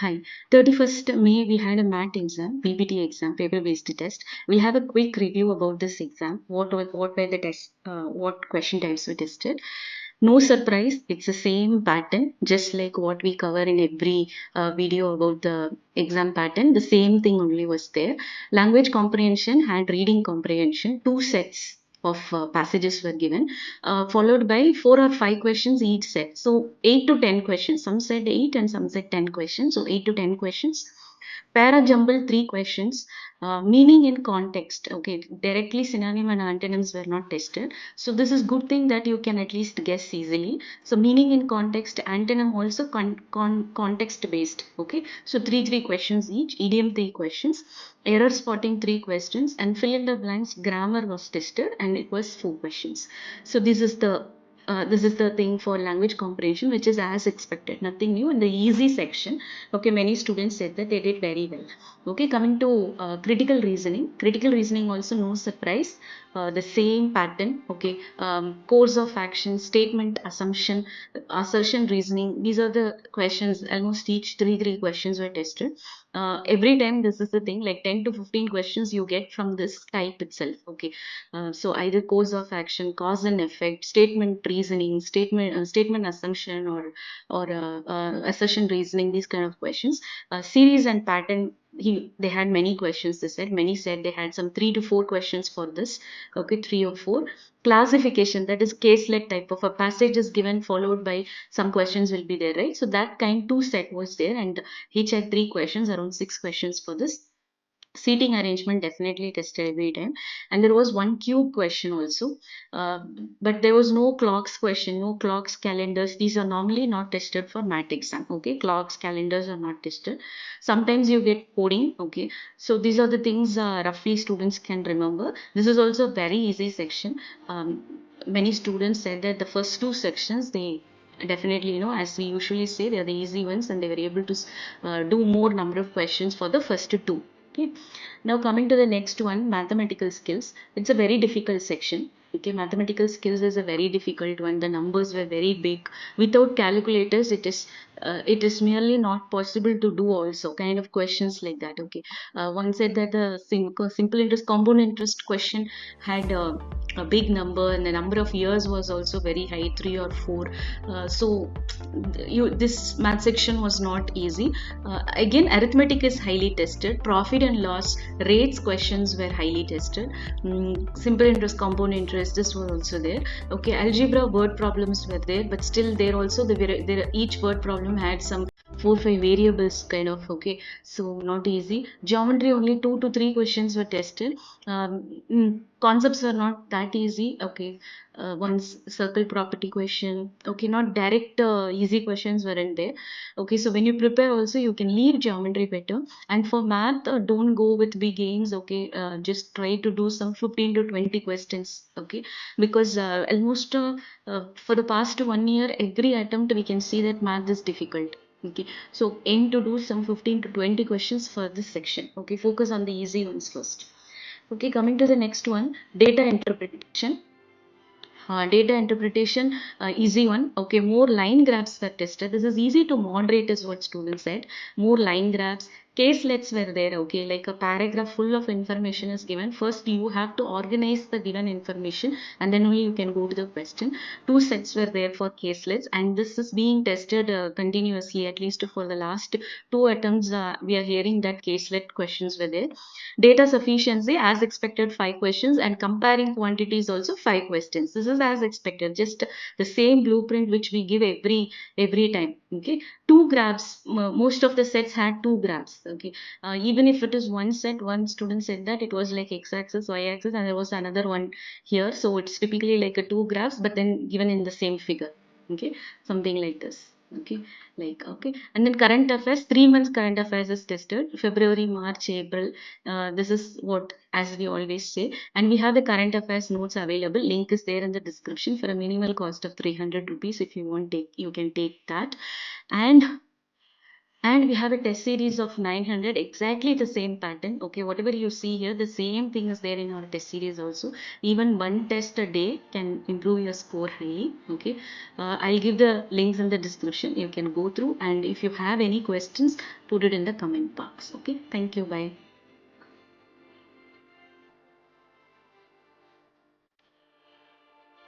Hi. 31st May, we had a MAT exam, PBT exam, paper-based test. We'll have a quick review about this exam. What were the tests, what question types we tested. No surprise, it's the same pattern, just like what we cover in every video about the exam pattern. The same thing only was there. Language comprehension had reading comprehension, two sets of passages were given, followed by 4 or 5 questions each set. So 8 to 10 questions. Some said 8 and some said 10 questions. So 8 to 10 questions. Para jumble 3 questions. Meaning in context. Okay, directly synonym and antonyms were not tested. So this is good thing that you can at least guess easily. So meaning in context, antonym also context based. Okay, so three questions each. Idiom 3 questions. Error spotting 3 questions, and fill in the blanks grammar was tested, and it was 4 questions. So this is the thing for language comprehension, which is as expected, nothing new. In the easy section, okay, many students said that they did very well. Okay, coming to critical reasoning also no surprise, the same pattern. Okay, course of action, statement, assumption, assertion, reasoning. These are the questions. Almost each three questions were tested. Every time this is the thing, like 10 to 15 questions you get from this type itself. Okay, so either course of action, cause and effect, statement reasoning, statement assumption, or assertion reasoning. These kind of questions. Series and pattern. They had many questions. They said many said they had some 3 to 4 questions for this. Okay, 3 or 4. Classification, that is caselet type of a passage is given, followed by some questions will be there, right? So that kind two set was there, and each had 3 questions, around 6 questions for this. Seating arrangement definitely tested every time, and there was one cube question also, uh, but there was no clocks question, no clocks, calendars. These are normally not tested for mat exam. Okay, clocks, calendars are not tested. Sometimes you get coding. Okay, so these are the things roughly students can remember. This is also a very easy section. Many students said that the first two sections they definitely, as we usually say, they are the easy ones, and they were able to do more number of questions for the first two. Okay, now coming to the next one, mathematical skills. It's a very difficult section. Okay, mathematical skills is a very difficult one. The numbers were very big. Without calculators, it is merely not possible to do also kind of questions like that. Okay, one said that the simple interest, compound interest question had a big number, and the number of years was also very high, 3 or 4. So this math section was not easy. Again, arithmetic is highly tested. Profit and loss rates questions were highly tested. Simple interest, compound interest, this was also there. Okay, algebra word problems were there, but still there also each word problem had some 4 5 variables kind of. Okay, so not easy. Geometry, only 2 to 3 questions were tested. Concepts were not that easy. Okay, one circle property question. Okay, not direct easy questions weren't there. Okay, so when you prepare also, you can leave geometry better. And for math, don't go with big aims. Okay, just try to do some 15 to 20 questions. Okay, because almost for the past 1 year, every attempt we can see that math is difficult. Okay, so aim to do some 15 to 20 questions for this section. Okay, focus on the easy ones first. Okay, coming to the next one, data interpretation. Data interpretation, easy one. Okay, more line graphs were tested. This is easy to moderate, is what students said. More line graphs. Caselets were there. Okay, like a paragraph full of information is given. First, you have to organize the given information, and then only you can go to the question. Two sets were there for caselets, and this is being tested continuously, at least for the last two attempts. We are hearing that caselet questions were there. Data sufficiency, as expected, 5 questions, and comparing quantities also 5 questions. This is as expected, just the same blueprint which we give every time. Okay, two graphs. Most of the sets had two graphs. Okay, even if it is one set, one student said that it was like x-axis, y-axis, and there was another one here. So it's typically like a two graphs, but then given in the same figure. Okay, something like this. Okay, like, okay, and then current affairs, 3 months current affairs is tested: February, March, April. This is what, as we always say, and we have the current affairs notes available. Link is there in the description for a minimal cost of 300 rupees. If you want, take, you can take that. And And we have a test series of 900, exactly the same pattern. Okay, whatever you see here, the same thing is there in our test series also. Even one test a day can improve your score highly. Okay, I'll give the links in the description. You can go through, and if you have any questions, put it in the comment box. Okay, thank you. Bye.